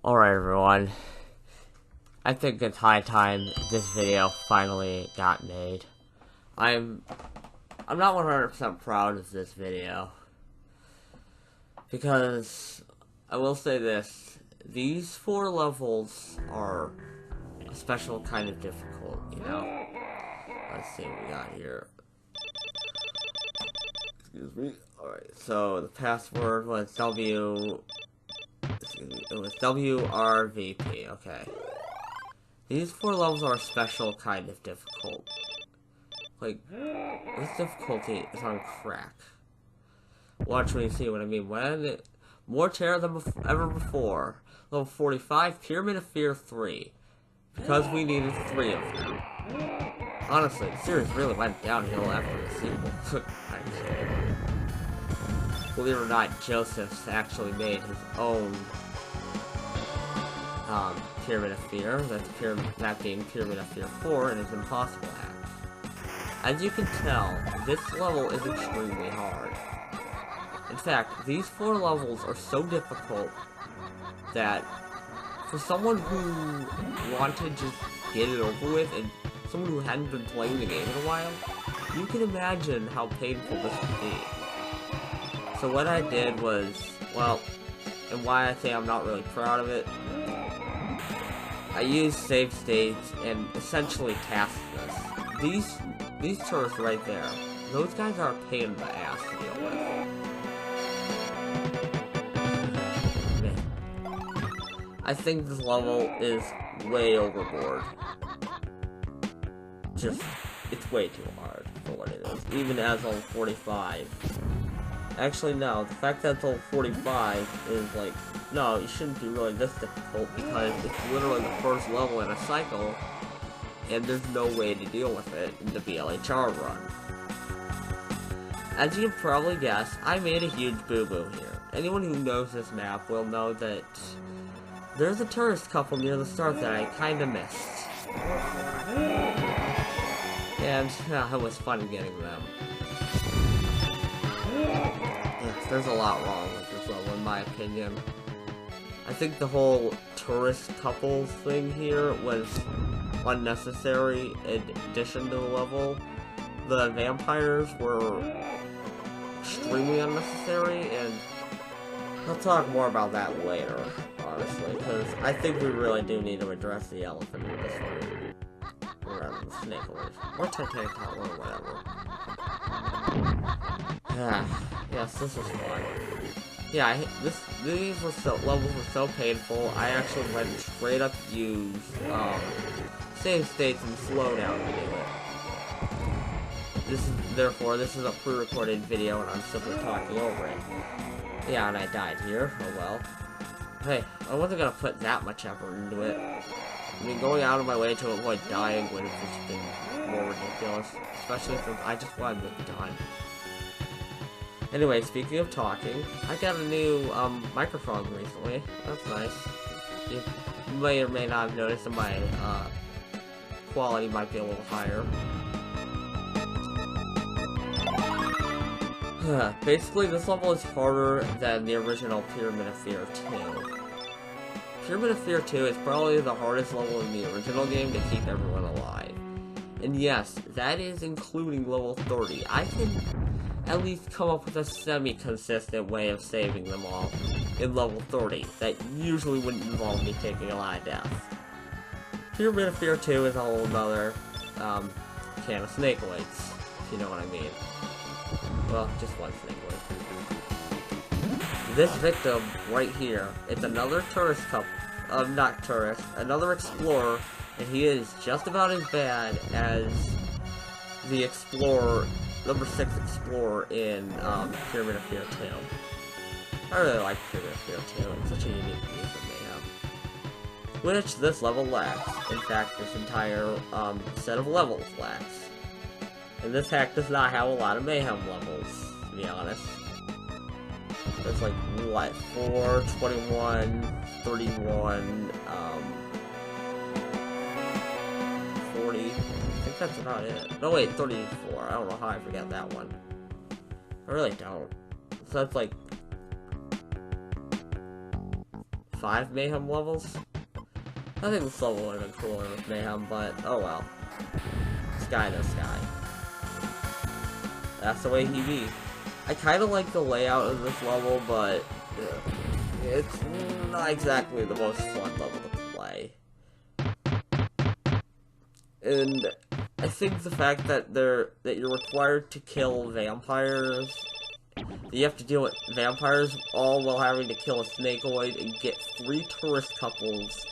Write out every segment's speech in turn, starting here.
Alright everyone, I think it's high time this video finally got made. I'm not 100% proud of this video, because I will say this, these 4 levels are a special kind of difficult, you know? Let's see what we got here. Excuse me. Alright, so the password was WRVP, okay. These 4 levels are a special kind of difficult. Like, this difficulty is on crack. Watch when you see what I mean. More terror than ever before. Level 45, Pyramid of Fear 3. Because we needed 3 of them. Honestly, the series really went downhill after the sequel. I'm kidding. Believe it or not, Joseph's actually made his own Pyramid of Fear. That being Pyramid of Fear 4 and his Impossible hack. As you can tell, this level is extremely hard. In fact, these 4 levels are so difficult that for someone who wanted to just get it over with and someone who hadn't been playing the game in a while, you can imagine how painful this would be. So what I did was, well, and why I say I'm not really proud of it, I used save states and essentially tasked this. These turrets right there, those guys are a pain in the ass to deal with. Man. I think this level is way overboard. It's way too hard for what it is, even as level 45. Actually, no, the fact that it's level 45 is like, no, it shouldn't be really this difficult because it's literally the first level in a cycle, and there's no way to deal with it in the BLHR run. As you can probably guess, I made a huge boo-boo here. Anyone who knows this map will know that there's a tourist couple near the start that I kinda missed. And it was fun getting them. There's a lot wrong with this level, in my opinion. I think the whole tourist couples thing here was unnecessary in addition to the level. The vampires were extremely unnecessary, and I'll talk more about that later, honestly, because I think we really do need to address the elephant in this one. Or rather, the snake alert. Or Titanic or whatever. Yes, this is fun. Yeah, these levels were so painful, I actually went straight up use, save states and slowdown to do it. Therefore, this is a pre-recorded video and I'm simply talking over it. Yeah, and I died here, oh well. Hey, I wasn't gonna put that much effort into it. I mean, going out of my way to avoid dying would have just been more ridiculous, especially since I just wanted it done. Anyway, speaking of talking, I got a new microphone recently. That's nice. You may or may not have noticed that my quality might be a little higher. Basically, this level is harder than the original Pyramid of Fear 2. Pyramid of Fear 2 is probably the hardest level in the original game to keep everyone alive. And yes, that is including level 30. I can at least come up with a semi-consistent way of saving them all in level 30 that usually wouldn't involve me taking a lot of deaths. Pyramid of Fear 2 is a whole nother can of snakeoids, if you know what I mean. Well, just one snakeoid. This victim right here, it's another tourist couple, not tourist, another explorer, and he is just about as bad as the explorer, number 6 explorer in Pyramid of Fear 2. I really like Pyramid of Fear 2, it's such a unique use of mayhem. Which this level lacks. In fact, this entire set of levels lacks. And this hack does not have a lot of mayhem levels, to be honest. There's like, what, 4, 21, 31, 40, I think that's about it. No wait, 34, I don't know how I forgot that one. I really don't. So that's like 5 Mayhem levels. I think this level would have been cooler with Mayhem, but oh well. Sky no sky. That's the way he be. I kind of like the layout of this level, but it's not exactly the most fun level to play. And I think the fact that you're required to kill vampires, you have to deal with vampires all while having to kill a Snakeoid and get 3 tourist couples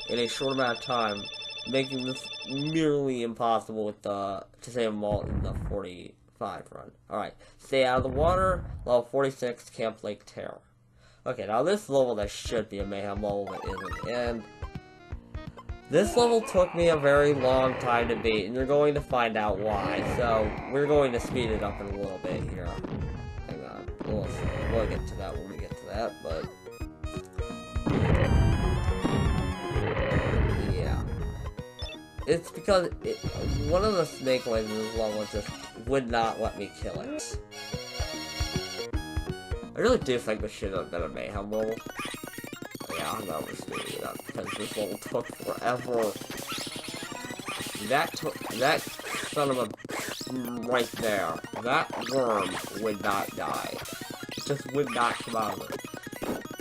in a short amount of time, making this nearly impossible with to save them all in the 45 run. Alright, stay out of the water, level 46, Camp Lake Terror. Okay, now this level that should be a Mayhem level but isn't, and this level took me a very long time to beat, and you're going to find out why, so we're going to speed it up in a little bit here. Hang on, we'll get to that when we get to that, but it's because one of the Snakeoids in this level just would not let me kill it. I really do think this should have been a Mayhem level. Yeah, I'm not speeding it up because this level took forever. That son of a right there, that worm would not die. It just would not come out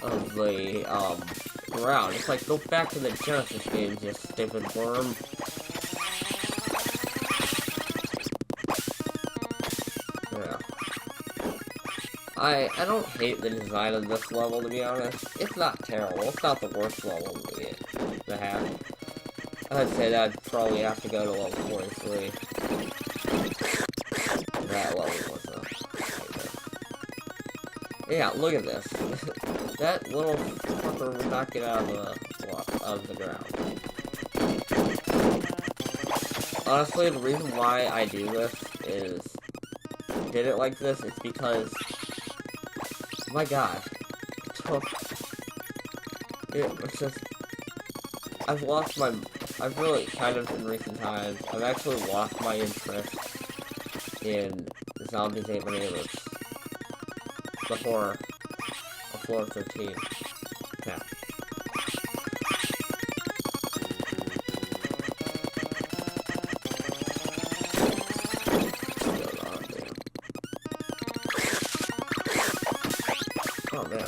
of the ground. It's like, go back to the Genesis games, you stupid worm. I don't hate the design of this level, to be honest. It's not terrible. It's not the worst level to have. I'd say that I'd probably have to go to level 43. That level was yeah, look at this. That little fucker would not get out of the ground. Honestly, the reason why I did it like this is because, my god, it's just, I've really kind of in recent times, I've actually lost my interest in Zombies Ate My Neighbors. The horror of Floor 13. Yeah. Oh man,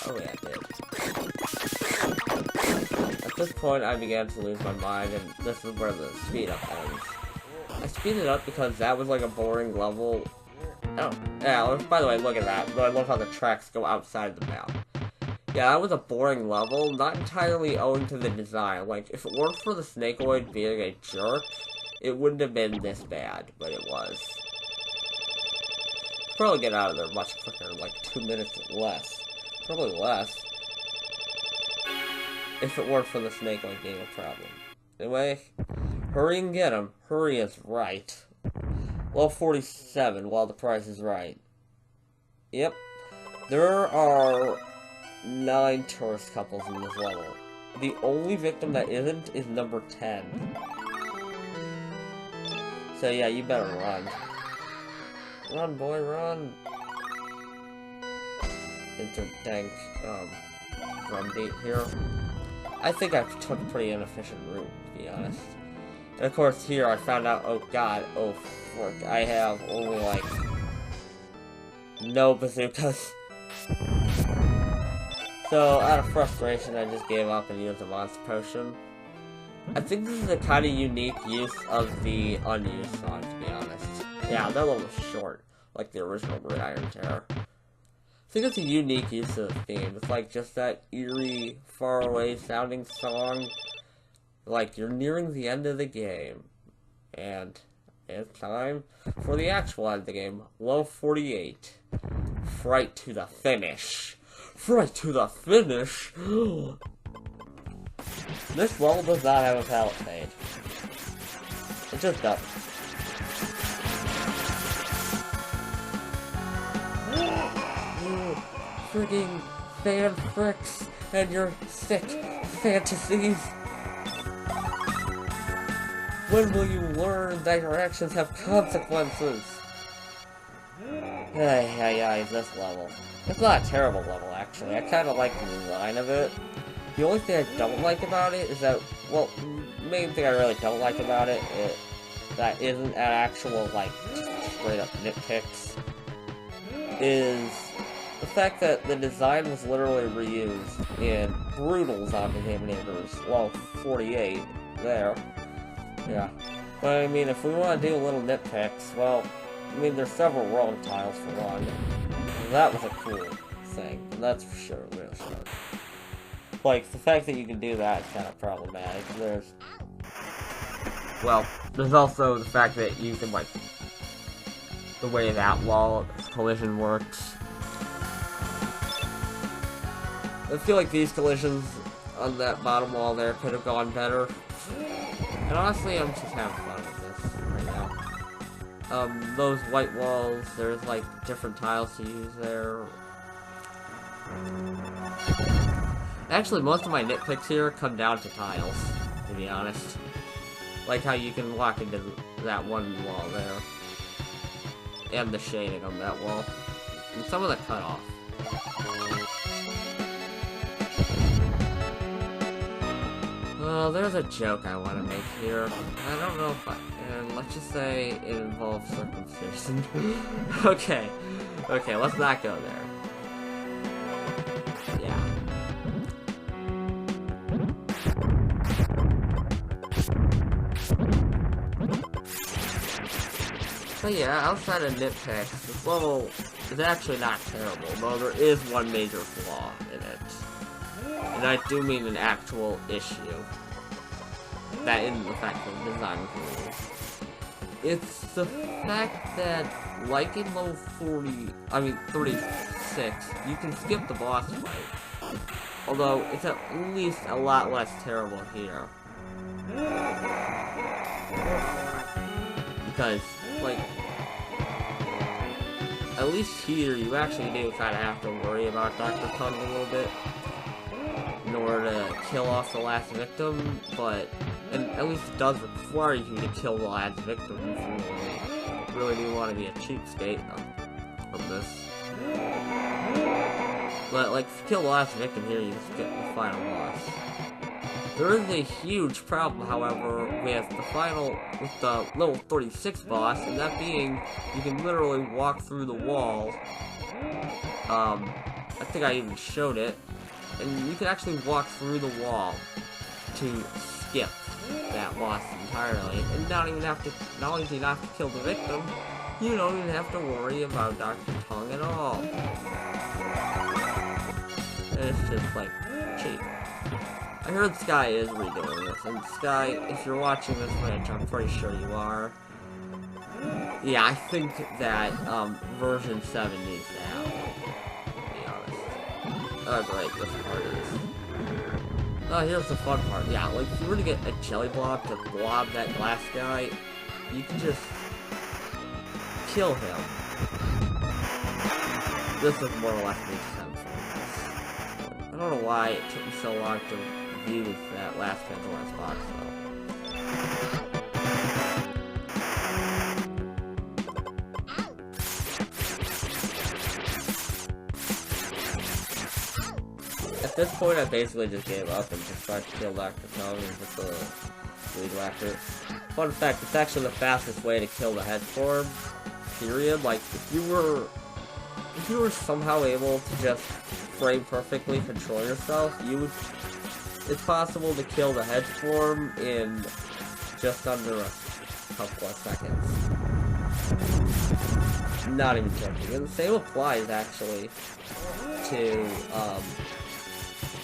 oh yeah, I did. At this point, I began to lose my mind, and this is where the speed up ends. I speeded up because that was like a boring level. Oh, yeah, by the way, look at that. I love how the tracks go outside the map. Yeah, that was a boring level, not entirely owing to the design. Like, if it weren't for the Snakeoid being a jerk, it wouldn't have been this bad, but it was. Probably get out of there much quicker, like 2 minutes less. Probably less. If it weren't for the Snakeoid being a problem. Anyway, hurry and get him. Hurry is right. Level 47, while the price is right. Yep. There are 9 tourist couples in this level. The only victim that isn't is number 10. So yeah, you better run. Run, boy, run! Intertank, drumbeat here. I think I took a pretty inefficient route, to be honest. And of course, here I found out, oh god, oh frick, I have only, like, no bazookas. So, out of frustration, I just gave up and used a monster potion. I think this is a kind of unique use of the unused song, to be honest. Yeah, that one was short, like the original Gridiron Terror. I think it's a unique use of the theme. It's like just that eerie, faraway sounding song. Like, you're nearing the end of the game. And it's time for the actual end of the game. Level 48. Fright to the finish. Fright to the finish? This level does not have a palisade. It just doesn't. You frigging fan-fricks and your sick fantasies. When will you learn that your actions have consequences? This level. It's not a terrible level, actually. I kind of like the design of it. The only thing I don't like about it is that, well, main thing I really don't like about it is that isn't an actual, like, straight up nitpicks, is the fact that the design was literally reused in Brutal Zombie Eliminators, well, 48, there, yeah. But I mean, if we want to do a little nitpicks, well, I mean, there's several wrong tiles for one. That was a cool thing, that's for sure, real sure. Like, the fact that you can do that is kind of problematic. There's also the fact that you can, like, the way that wall collision works. I feel like these collisions on that bottom wall there could have gone better. And honestly, I'm just having fun with this right now. Those white walls, there's, like, different tiles to use there. Actually, most of my nitpicks here come down to tiles, to be honest. Like how you can walk into that one wall there. And the shading on that wall. And some of the cutoff. Well, there's a joke I want to make here. I don't know if and let's just say it involves circumcision. Okay, let's not go there. Yeah. But yeah, outside of nitpicks, this level is actually not terrible, though there is one major flaw in it. And I do mean an actual issue. That isn't the fact of the design rules. It's the fact that, like in level 36, you can skip the boss fight. Although, it's at least a lot less terrible here. Because, like, at least here, you actually do kind of have to worry about Dr. Tongue a little bit in order to kill off the last victim, but, and at least it does require you to kill the last victim if you really do want to be a cheapskate of this. But, like, if you kill the last victim here, you just get the final boss. There is a huge problem, however, with the level 36 boss, and that being, you can literally walk through the wall. I think I even showed it, and you can actually walk through the wall to skip that boss entirely, and not only do you not have to kill the victim, you don't even have to worry about Dr. Tongue at all. And it's just, like, cheap. I heard Sky is redoing this, and Sky, if you're watching this, which I'm pretty sure you are, yeah, I think that, version 7 needs to happen, to be honest. Oh, great, this part is. Oh, here's the fun part. Yeah, like, if you were to get a jelly blob to blob that glass guy, you can just kill him. This is more or less makes sense. I don't know why it took me so long to use that last Pandora's box, though. At this point, I basically just gave up and just tried to kill Dr. Tongue with the Weed Whacker. Fun fact, it's actually the fastest way to kill the head form, period. Like, if you were somehow able to just frame perfectly control yourself, it's possible to kill the hedge form in just under a couple of seconds. Not even joking. And the same applies, actually, to,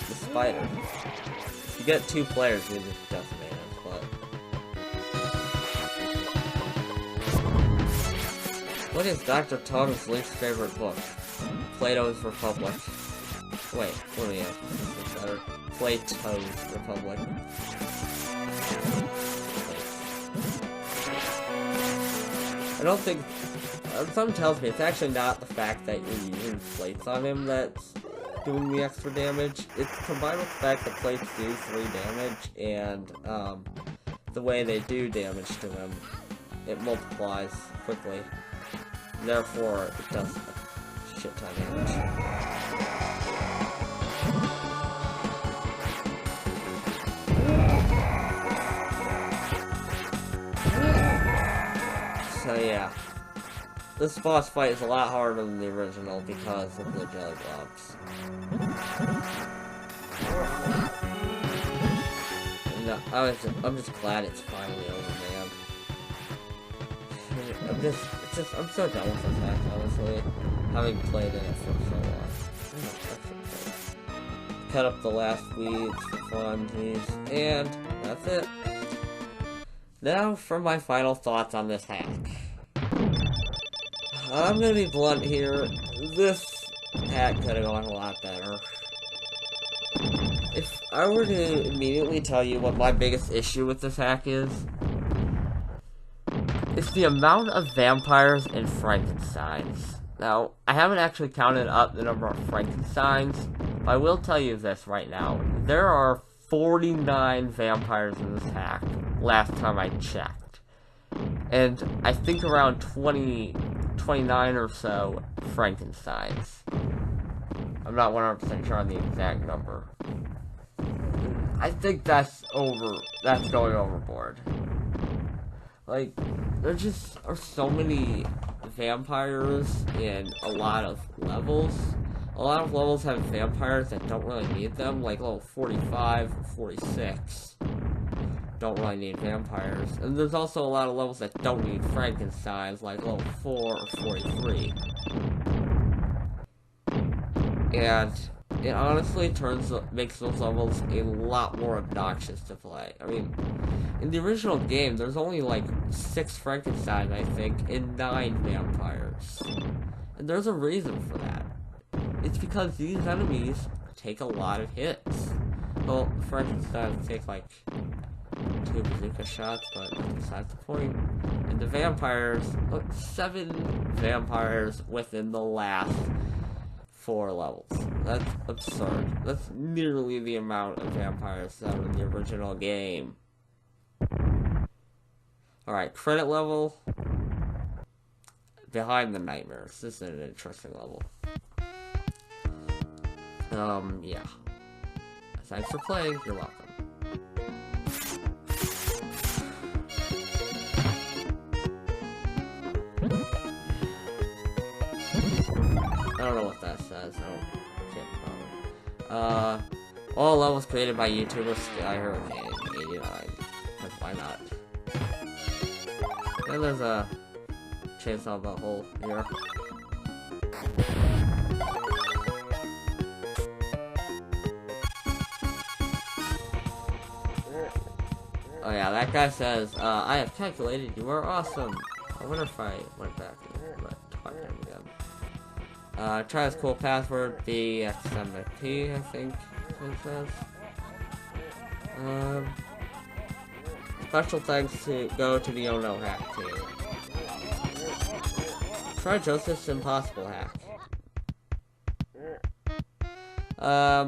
the spider. If you get 2 players, you just decimate it, but... What is Dr. Tongue's least favorite book? Plato's Republic. Wait, what do we have? Better. Plato's Republic. I don't think... something tells me it's actually not the fact that you're using plates on him that's doing the extra damage. It's combined with the fact that plates do 3 damage, and the way they do damage to him, it multiplies quickly. Therefore, it does a shit ton of damage. So yeah, this boss fight is a lot harder than the original because of the jelly blobs. No, I'm just glad it's finally over, man. I'm so done with this match, honestly. Having played in it for so long. Cut up the last weeds for funsies, and that's it. Now for my final thoughts on this hack. I'm gonna be blunt here. This hack could have gone a lot better. If I were to immediately tell you what my biggest issue with this hack is, it's the amount of vampires and Frankensteins. Now, I haven't actually counted up the number of Frankensteins, but I will tell you this right now. There are 49 vampires in this hack, last time I checked. And I think around 29 or so Frankensteins. I'm not 100% sure on the exact number. I think that's going overboard. Like, there just are so many vampires in a lot of levels. A lot of levels have vampires that don't really need them, like level 45 or 46. Don't really need vampires. And there's also a lot of levels that don't need Frankensteins, like level 4 or 43. And it honestly makes those levels a lot more obnoxious to play. I mean, in the original game, there's only like 6 Frankenstein, I think, and 9 vampires. And there's a reason for that. It's because these enemies take a lot of hits. Well, Frankenstein take like 2 bazooka shots, but that's besides the point. And the vampires, look, 7 vampires within the last 4 levels. That's absurd. That's nearly the amount of vampires that were in the original game. Alright, credit level. Behind the Nightmares. This is an interesting level. Yeah. Thanks for playing. You're welcome. I don't know what that says. I can't bother. All levels created by YouTuber SkyHurricane89. Because why not? And there's a chainsaw butthole here. Oh yeah, that guy says, I have calculated you are awesome. I wonder if I went back and talk to him again. Try this cool password, BXMP, I think it says. Special thanks go to the Oh No hack team. Try Joseph's Impossible hack. I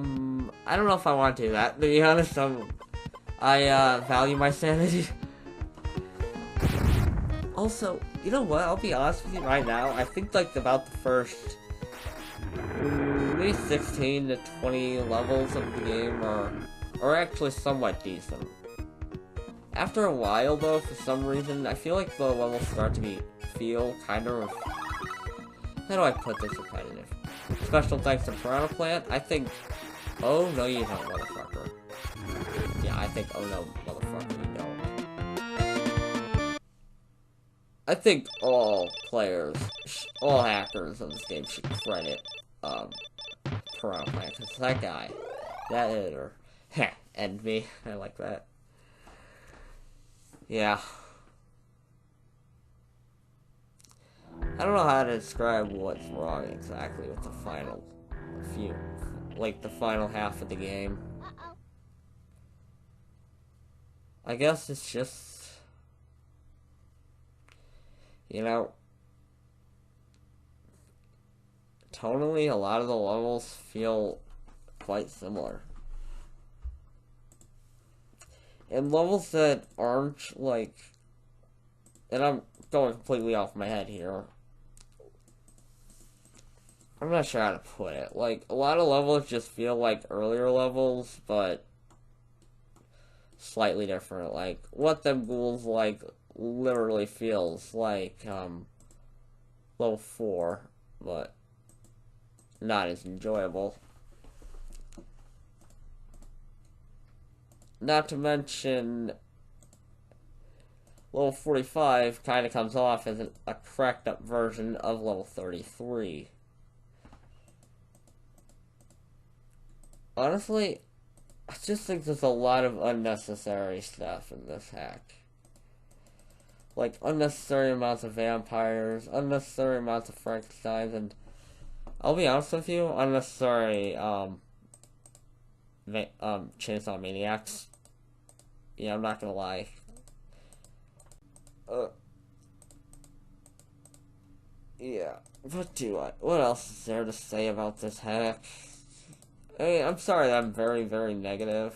don't know if I want to do that, to be honest. I value my sanity. Also, you know what? I'll be honest with you right now. I think like about the first maybe 16 to 20 levels of the game are actually somewhat decent. After a while, though, for some reason, I feel like the levels start to feel kind of. How do I put this repetitive? Special thanks to Piranha Plant. I think. Oh no, you don't, motherfucker. Yeah, I think. Oh no, motherfucker, you don't. I think all players, all hackers of this game should credit Piranha Plant, because that guy, that editor, and me. I like that. Yeah. I don't know how to describe what's wrong exactly with the final the final half of the game. I guess it's just, you know, tonally a lot of the levels feel quite similar. And levels that aren't, like, and I'm going completely off my head here. I'm not sure how to put it. Like, a lot of levels just feel like earlier levels, but slightly different. Like, What Them Ghouls literally feels like level 4, but not as enjoyable. Not to mention, level 45 kind of comes off as a cracked up version of level 33. Honestly, I just think there's a lot of unnecessary stuff in this hack. Like, unnecessary amounts of vampires, unnecessary amounts of Frankensteins, and I'll be honest with you, unnecessary, Chainsaw Maniacs. Yeah, I'm not gonna lie. Yeah, what else is there to say about this hack? I mean, I'm sorry that I'm very, very negative.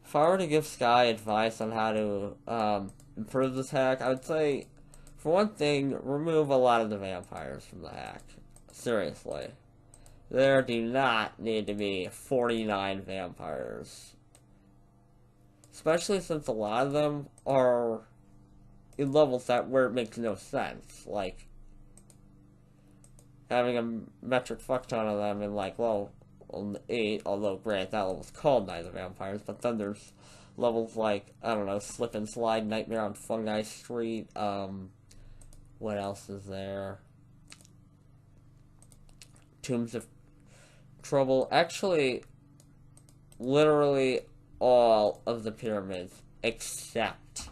If I were to give Sky advice on how to, improve this hack, I would say, for one thing, remove a lot of the vampires from the hack. Seriously. There do not need to be 49 vampires. Especially since a lot of them are in levels where it makes no sense. Like, having a metric fuck ton of them in, like, level 8, although, granted, that level's called Night of the Vampires, but then there's levels like, I don't know, Slip and Slide, Nightmare on Fungi Street, what else is there? Tombs of Trouble. Actually, literally all of the pyramids, except,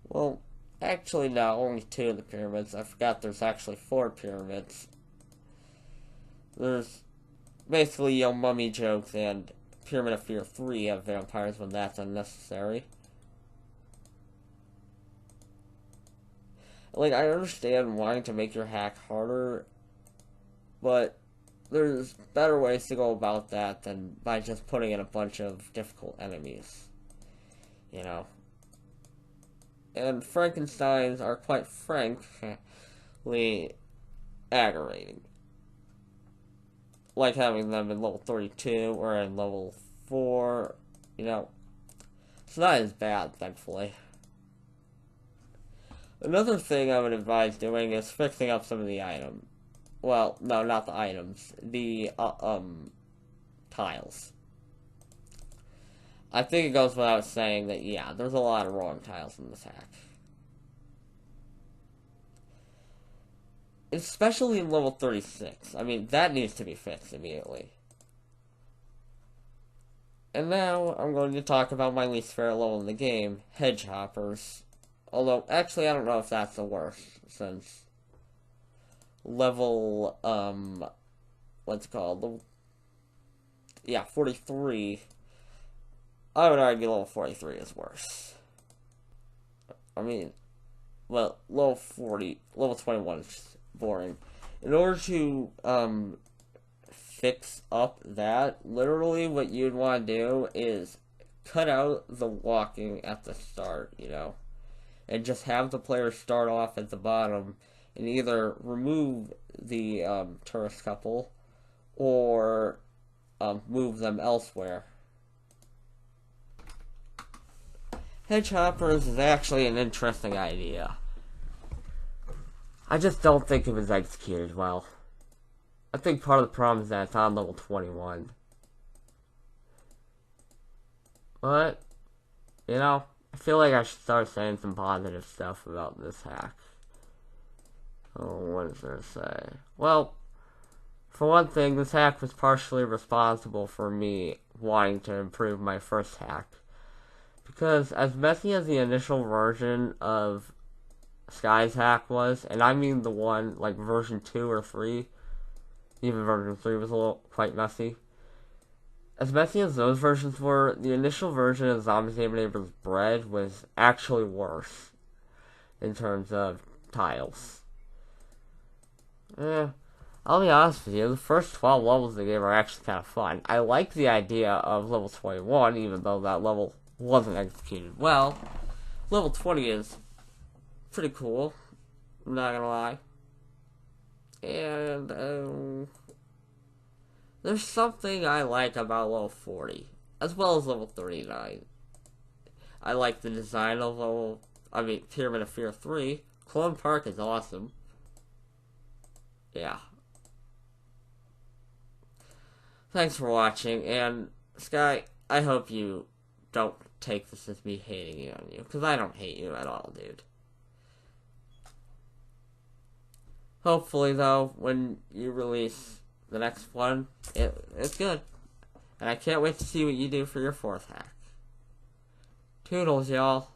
well, actually, no, only 2 of the pyramids. I forgot there's actually 4 pyramids. There's basically Yo Mummy jokes and Pyramid of Fear 3 have vampires when that's unnecessary. Like, I understand wanting to make your hack harder, but there's better ways to go about that than by just putting in a bunch of difficult enemies. You know? And Frankensteins are, quite frankly, aggravating. Like having them in level 32 or in level 4, you know. It's not as bad, thankfully. Another thing I would advise doing is fixing up some of the items. Well, no, not the items. The, tiles. I think it goes without saying that, yeah, there's a lot of wrong tiles in this hack. Especially in level 36. I mean, that needs to be fixed immediately. And now, I'm going to talk about my least favorite level in the game, Hedgehoppers. Although, actually, I don't know if that's the worst, since level, what's it called? Yeah, 43. I would argue level 43 is worse. I mean, well, level 21 is boring. In order to, fix up that, literally what you'd want to do is cut out the walking at the start, you know? And just have the player start off at the bottom and either remove the tourist couple or move them elsewhere. Hedgehoppers is actually an interesting idea. I just don't think it was executed well. I think part of the problem is that it's on level 21. But, you know, I feel like I should start saying some positive stuff about this hack. Oh, what is there to say? Well, for one thing, this hack was partially responsible for me wanting to improve my first hack. Because as messy as the initial version of Sky's hack was, and I mean the one, like version 2 or 3, even version 3 was a little quite messy. As messy as those versions were, the initial version of Zombies Ate My Neighbor's Bread was actually worse in terms of tiles. I'll be honest with you, the first 12 levels of the game are actually kind of fun. I like the idea of level 21, even though that level wasn't executed well. Level 20 is pretty cool, I'm not gonna lie. And, there's something I like about level 40, as well as level 39. I like the design of Pyramid of Fear 3. Clone Park is awesome. Yeah. Thanks for watching, and Sky, I hope you don't take this as me hating you on you, because I don't hate you at all, dude. Hopefully, though, when you release the next one, it's good. And I can't wait to see what you do for your 4th hack. Toodles, y'all.